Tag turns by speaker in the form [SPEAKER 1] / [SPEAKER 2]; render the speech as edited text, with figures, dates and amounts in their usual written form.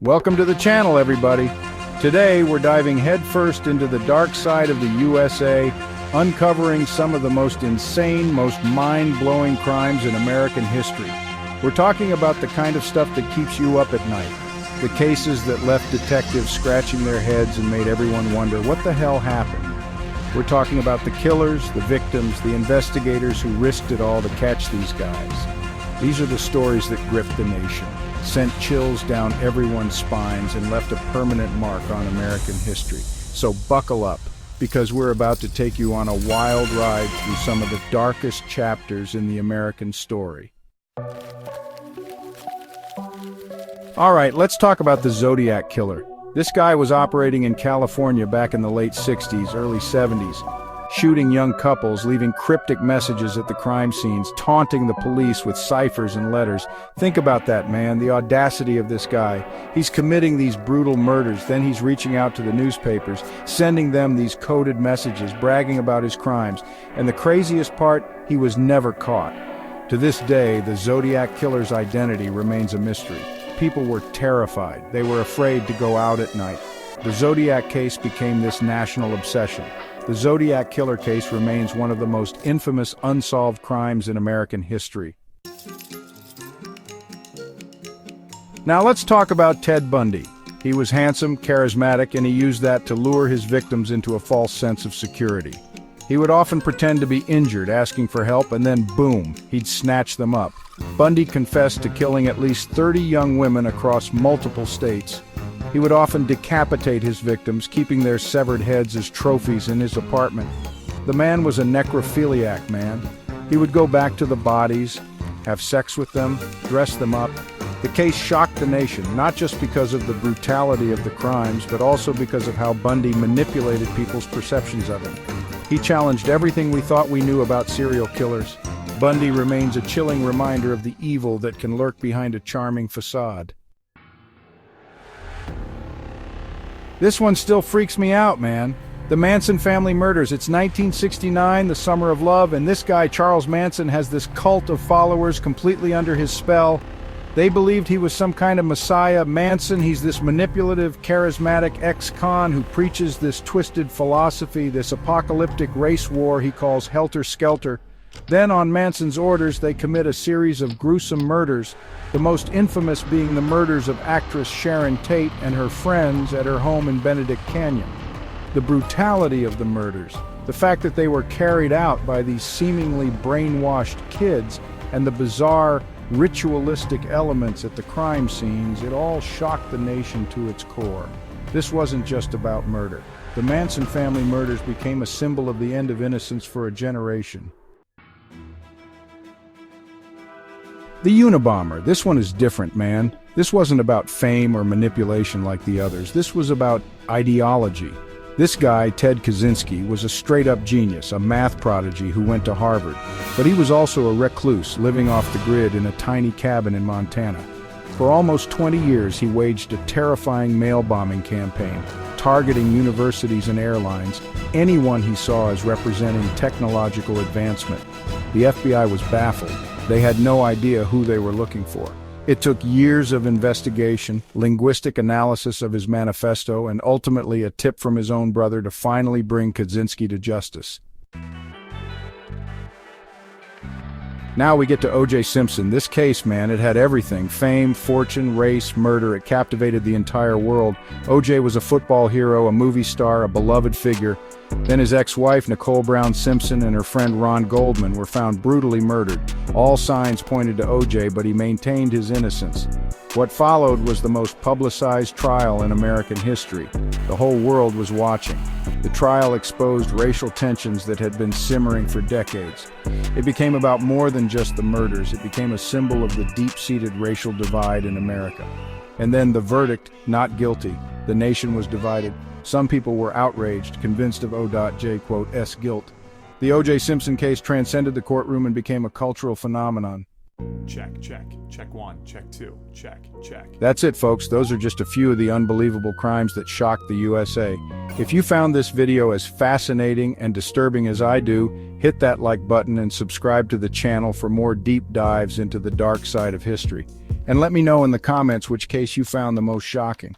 [SPEAKER 1] Welcome to the channel, everybody. Today, we're diving headfirst into the dark side of the USA, uncovering some of the most insane, most mind-blowing crimes in American history. We're talking about the kind of stuff that keeps you up at night, the cases that left detectives scratching their heads and made everyone wonder, what the hell happened? We're talking about the killers, the victims, the investigators who risked it all to catch these guys. These are the stories that gripped the nation, sent chills down everyone's spines, and left a permanent mark on American history. So buckle up, because we're about to take you on a wild ride through some of the darkest chapters in the American story. All right, let's talk about the Zodiac Killer. This guy was operating in California back in the late 60s, early 70s, shooting young couples, leaving cryptic messages at the crime scenes, taunting the police with ciphers and letters. Think about that, man, the audacity of this guy. He's committing these brutal murders, then he's reaching out to the newspapers, sending them these coded messages, bragging about his crimes. And the craziest part, he was never caught. To this day, the Zodiac Killer's identity remains a mystery. People were terrified. They were afraid to go out at night. The Zodiac case became this national obsession. The Zodiac Killer case remains one of the most infamous unsolved crimes in American history. Now let's talk about Ted Bundy. He was handsome, charismatic, and he used that to lure his victims into a false sense of security. He would often pretend to be injured, asking for help, and then boom, he'd snatch them up. Bundy confessed to killing at least 30 young women across multiple states. He would often decapitate his victims, keeping their severed heads as trophies in his apartment. The man was a necrophiliac, man. He would go back to the bodies, have sex with them, dress them up. The case shocked the nation, not just because of the brutality of the crimes, but also because of how Bundy manipulated people's perceptions of him. He challenged everything we thought we knew about serial killers. Bundy remains a chilling reminder of the evil that can lurk behind a charming facade. This one still freaks me out, man. The Manson family murders. It's 1969, the summer of love, and this guy, Charles Manson, has this cult of followers completely under his spell. They believed he was some kind of messiah. Manson, he's this manipulative, charismatic ex-con who preaches this twisted philosophy, this apocalyptic race war he calls helter-skelter. Then, on Manson's orders, they commit a series of gruesome murders, the most infamous being the murders of actress Sharon Tate and her friends at her home in Benedict Canyon. The brutality of the murders, the fact that they were carried out by these seemingly brainwashed kids, and the bizarre, ritualistic elements at the crime scenes, it all shocked the nation to its core. This wasn't just about murder. The Manson family murders became a symbol of the end of innocence for a generation. The Unabomber. This one is different, man. This wasn't about fame or manipulation like the others. This was about ideology. This guy, Ted Kaczynski, was a straight-up genius, a math prodigy who went to Harvard. But he was also a recluse, living off the grid in a tiny cabin in Montana. For almost 20 years, he waged a terrifying mail bombing campaign, targeting universities and airlines, anyone he saw as representing technological advancement. The FBI was baffled. They had no idea who they were looking for. It took years of investigation, linguistic analysis of his manifesto, and ultimately a tip from his own brother to finally bring Kaczynski to justice. Now we get to O.J. Simpson. This case, man, it had everything. Fame, fortune, race, murder. It captivated the entire world. O.J. was a football hero, a movie star, a beloved figure. Then his ex-wife, Nicole Brown Simpson, and her friend Ron Goldman were found brutally murdered. All signs pointed to O.J., but he maintained his innocence. What followed was the most publicized trial in American history. The whole world was watching. The trial exposed racial tensions that had been simmering for decades. It became about more than just the murders. It became a symbol of the deep-seated racial divide in America. And then the verdict, not guilty. The nation was divided. Some people were outraged, convinced of O.J.'s guilt. The O.J. Simpson case transcended the courtroom and became a cultural phenomenon.
[SPEAKER 2] Check, check. Check one, check two, check, check.
[SPEAKER 1] That's it, folks. Those are just a few of the unbelievable crimes that shocked the USA. If you found this video as fascinating and disturbing as I do, hit that like button and subscribe to the channel for more deep dives into the dark side of history. And let me know in the comments which case you found the most shocking.